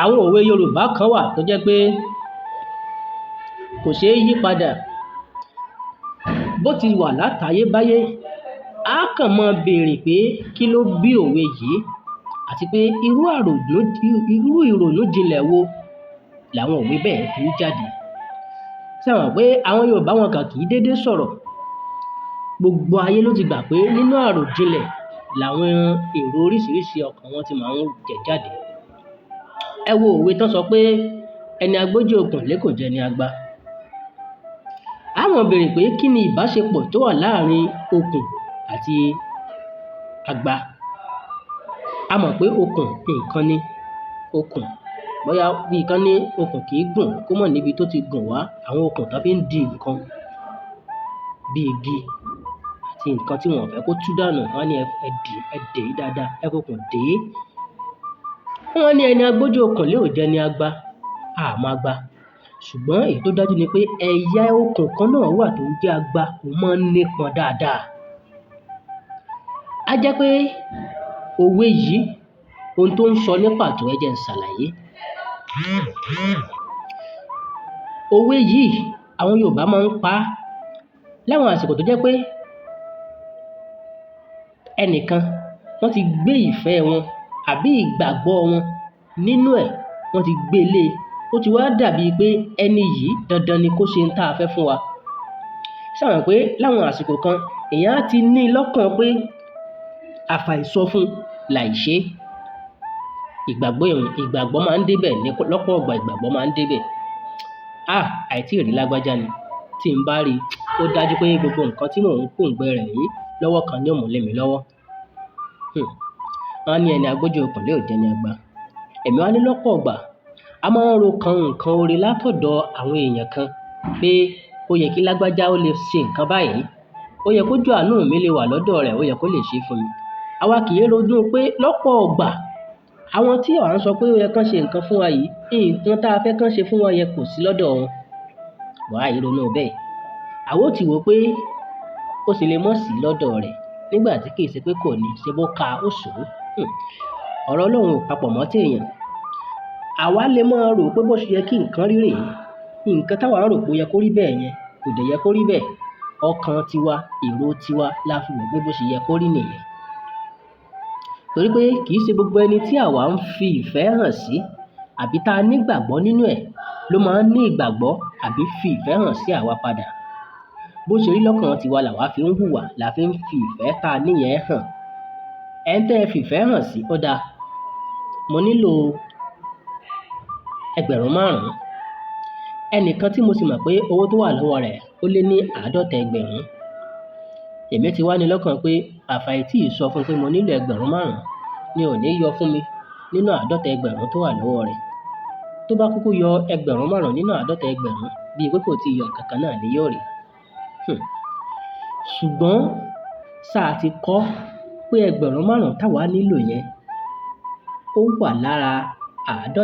àwọn òwe Yorùbá kan wà tó jẹ́ pé kò ṣeé yí padà. Bó ti wà látayébáyé, a kàn máa béèrè pé kí ló bí òwe yìí àti pé irú ìrònú jinlẹ̀ wo làwọn òwe bẹ́ẹ̀ fi ń jáde. Ṣé ẹ mọ̀ pé àwọn Yorùbá wọn kàn kì í dédé sọ̀rọ̀. Gbogbo ayé ló ti gbà pé nínú àròjinlẹ̀ làwọn èrò oríṣiríṣi ọkàn wọn ti máa ń jẹ jáde. Ẹ wo òwe tán sọ pé ẹni agbójú okùn lé kò jẹ́ ni agba. A máa béèrè pé kí ni ìbáṣepọ̀ tó wà láàrin okùn àti agba. A mọ̀ pé okùn nǹkan ni okùn. Bóyá bí kan ní okùn kì í gùn kó mọ̀ níbi tó ti gùn wá. Àwọn okùn tán fi ń di nǹkan bí igi àti nǹkan tí wọn ò fẹ́ kó tú dànù. Wọ́n ní ẹ dè é dáadáa, ẹ fokùn dè é. Wọ́n ní ẹni agbójú okùn lé ò jẹ́ ni agba. A mọ̀ agba. Ṣùgbọ́n èyí tó dájú ni pé ẹ̀yà okùn kan náà wà tó ń jẹ́ agba, ó máa ń nípọn dáadáa. A jẹ́ pé òwe yìí ohun tó ń sọ ní pàtó ẹ jẹ́ n ṣàlàyé. Òwe yìí àwọn Yorùbá máa ń pa á láwọn àsìkò tó jẹ́ pé ẹnìkan wọ́n ti gbé ìfẹ́ wọn àbí ìgbàgbọ́ wọn nínú ẹ̀, wọ́n ti gbé lé e. Ó ti wá dàbí pé ẹni yìí dandan ni kó ṣe ń tá a fẹ́ fún wa. Ṣé ẹ mọ̀ pé láwọn àsìkò kan èèyàn á ti ní lọ́kàn pé àfàìsọfún làìṣe. Ìgbàgbọ́ máa ń débẹ̀ lọ́pọ̀ ìgbà ìgbàgbọ́ máa ń débẹ̀. Àìtí rí lágbájá ni. Tí n bá rí i, ó dájú pé gbogbo nǹkan tí mò ń pòǹgbẹ rẹ̀ yìí lọ́wọ́ kan ni ó mú lé mi lọ́wọ́. Wọ́n ní ẹni agbójú okùn lé ò jẹ́ ni agba. Èmi wá ní lọ́pọ̀ ìgbà a máa ń ro kan nǹkan oore látọ̀dọ̀ àwọn èèyàn kan pé ó yẹ kí lágbájá ó lè ṣe nǹkan báyìí. Ó yẹ kójú àánú mi lè wà lọ́dọ̀ rẹ̀, ó yẹ kó lè ṣe fún mi. Àwa kì í ronú pé lọ́pọ̀ ìgbà àwọn tí à ń sọ pé ó yẹ kán ṣe nǹkan fún wa yìí, nǹkan tá a fẹ́ kán ṣe fún wa yẹn kò sí lọ́dọ̀ wọn. Wàá yìí ronú bẹ́ẹ̀. Àwa ó ti wò pé ó sì lè mọ̀ sí lọ́dọ̀ rẹ̀ nígbà tí kì í ṣe pé kò ní, ṣe bó ka ó sòó. Ọ̀rọ̀ Ọlọ́run ò papọ̀ mọ́ tèèyàn. Àwa lè máa rò pé bó ṣe yẹ kí nǹkan rí rèé. Nǹkan táwa ń rò pé ó yẹ kó rí bẹ́ẹ̀ yẹn kò dẹ̀ yẹ kó rí bẹ́ẹ̀. Ọkàn tiwa, èrò tiwa la fi rò pé bó ṣe yẹ kó rí nìyẹn. Torí pé kì í ṣe gbogbo ẹni tí àwa ń fi ìfẹ́ hàn sí àbí tá a ní ìgbàgbọ́ nínú ẹ̀ ló máa ń ní ìgbàgbọ́ àbí fi ìfẹ́ hàn sí àwa padà. Bó ṣe rí lọ́kàn tiwa làwa fi ń hùwà, la fi ń fi ìfẹ́ tá a níyẹn hàn. Ẹni tẹ́ ẹ fi ìfẹ́ hàn sí, ó dáa. Mo nílò 5,000. Ẹnìkan tí mo sì mọ̀ pé owó tó wà lọ́wọ́ rẹ̀ ó lé ní 50,000. Èmi ti wá ní lọ́kàn pé àfàì tí ì sọ fún pé mo nílò 5,000 ni ò ní yọ fún mi nínú 50,000 tó wà lọ́wọ́ rẹ̀. Tó bá kúkú yọ 5,000 nínú 50,000 bíi pé kò tí ì yọ nǹkan kan náà ni yóò rí. Ṣùgbọ́n ṣáà ti kọ́ pé 5,000 táwa nílò yẹn ó wà lára 50,000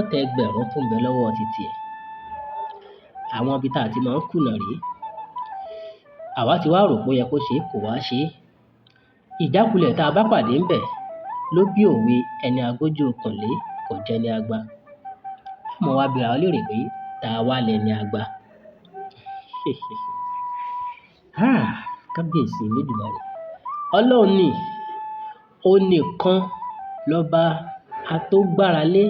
tó ń bẹ lọ́wọ́ titi ẹ̀. Àwọn ibi tá a ti máa ń kùnà rèé. Àwa ti wá rò pé ó yẹ kó ṣe é, kò wá ṣe é. Ìjákulẹ̀ tá a bá pàdé ńbẹ̀ ló bí òwe ẹni agbójú okùn lé kò jẹ́ ni agba. A máa wá bira wa léèrè pé ta wá lẹni agba. Kábíyèsí Elédùmarè. Ọlọ́run ni ó nìkan lọ́ba atógbáralé,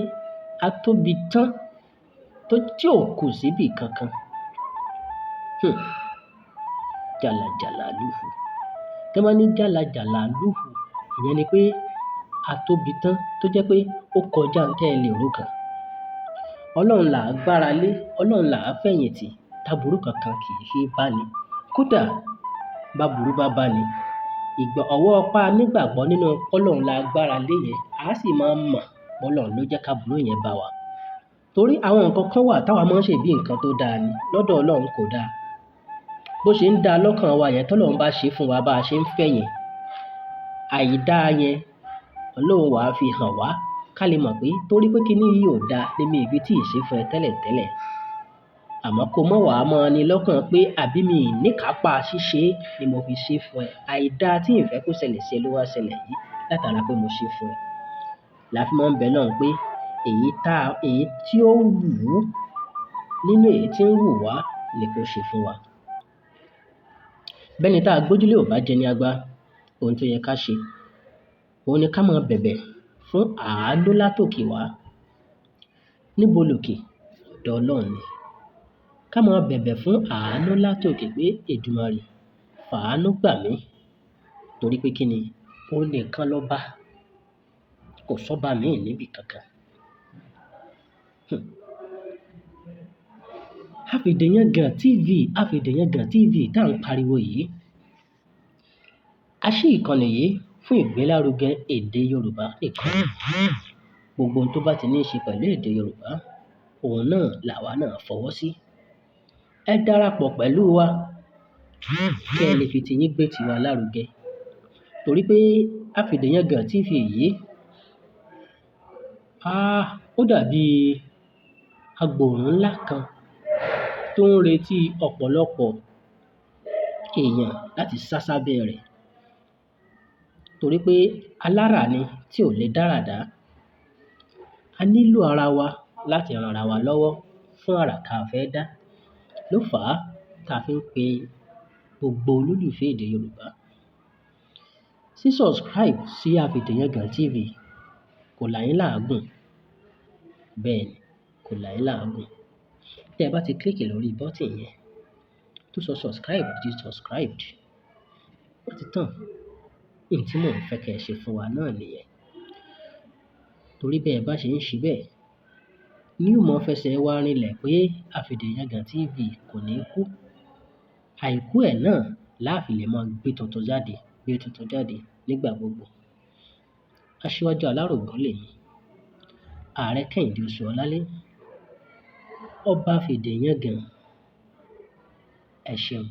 atóbi tán tí ò kù síbì kankan. Jàlàjàlà lúhù. Tẹ́ bá ní jàlàjàlà lúhù, ìyẹn ni pé atóbi tán tó jẹ́ pé ó kọjá ohun tẹ́ ẹ lè rò kàn. Ọlọ́run là á gbára lé, Ọlọ́run là á fẹ̀yìntì, táburú kankan kì í fi bá ni. Kódà báburú bá bá ni, ọwọ́ ọpá nígbàgbọ́ nínú Ọlọ́run la gbára lé yẹn, a sì máa mọ̀ Ọlọ́run ló jẹ́ káburú yẹn bá wa. Torí àwọn nǹkan kan wà táwa máa ń ṣe bí nǹkan tó dáa ni, lọ́dọ̀ Ọlọ́run kò dáa. Bó ṣe ń dáa lọ́kàn wa yẹn tọ́lọ́run bá ṣe fún wa bá a ṣe ń fẹ́ yẹn, àìdáa yẹn Ọlọ́run wàá fi hàn wá ká lè mọ̀ pé torí pé kíní yìí ò dáa ni mi ìfi tí ì ṣe fún ẹ tẹ́lẹ̀tẹ́lẹ̀. Àmọ́ kó mọ̀ wàá mọ́ ni lọ́kàn pé àbí mi ì níkápá ṣíṣe ni mo fi ṣe fún ẹ. Àìdáa tí ìfẹ́ kó ṣẹlẹ̀ sí ẹ ló wá ṣẹlẹ̀ yìí látara pé mo ṣe fún ẹ. La fi máa ń bẹ Ọlọ́run pé èyí tí ó wù ú nínú èyí tí ń wù wá ni kó ṣe fún wa. Bẹ́ni tá a gbójúlé ò bá jẹni àgbà, ohun tó yẹ ká ṣe òun ni ká máa bẹ̀bẹ̀ fún àánú látòkè wá. Níbo lòkè? Ọ̀dọ̀ Ọlọ́run ni. Ká máa bẹ̀bẹ̀ fún àánú látòkè pé Èdùmàrè fàánú gbà mí, torí pé kí ni? Òun nìkan lọ́ba, kò sọ́ba míì níbì kankan. Afèdèyangàn TV tá à ń pariwo yìí, a ṣí ìkànnì yìí fún ìgbélárugẹ èdè Yorùbá nìkan. Gbogbo ohun tó bá ti ní í ṣe pẹ̀lú èdè Yorùbá, òun náà làwa náà fọwọ́ sí. Ẹ darapọ̀ pẹ̀lú wa kí ẹ lè fi tiyín gbé tiwa lárugẹ, torí pé Afèdèyangàn TV yìí, ó dàbí agbòòrùn ńlá kan tó ń retí ọ̀pọ̀lọpọ̀ èèyàn láti sá sábẹ́ rẹ̀, torí pé alára ni tí ò lè dára dá. A nílò ara wa láti ran ara wa lọ́wọ́ fún àrà tá a fẹ́ dá. Ló fà á tá a fi ń pe gbogbo olólùfẹ́ èdè Yorùbá subscribe sí Afèdèyangàn TV. Kò là yín láàgùn. Bẹ́ẹ̀ ni, kò là yín láàgùn. Tẹ́ ẹ bá ti kílíkì lórí bọ́tìn yẹn tó sọ subscribe di subscribed, ó ti tán. Ohun tí mò ń fẹ́ kẹ́ ẹ ṣe fún wa náà nìyẹn. Torí bẹ́ẹ̀ bá ṣe ń ṣe bẹ́ẹ̀, ní ó mọ fẹsẹ̀ wa rinlẹ̀ pé Afèdèyangàn TV kò ní kú. Àìkú ẹ̀ náà la fi lè máa gbé tuntun jáde nígbà gbogbo. Asíwájú Alárògún lèmi, Ààrẹ Kẹ́hìndé Oṣùọlálé, Ọba Afèdèyangàn. Ẹ ṣeun.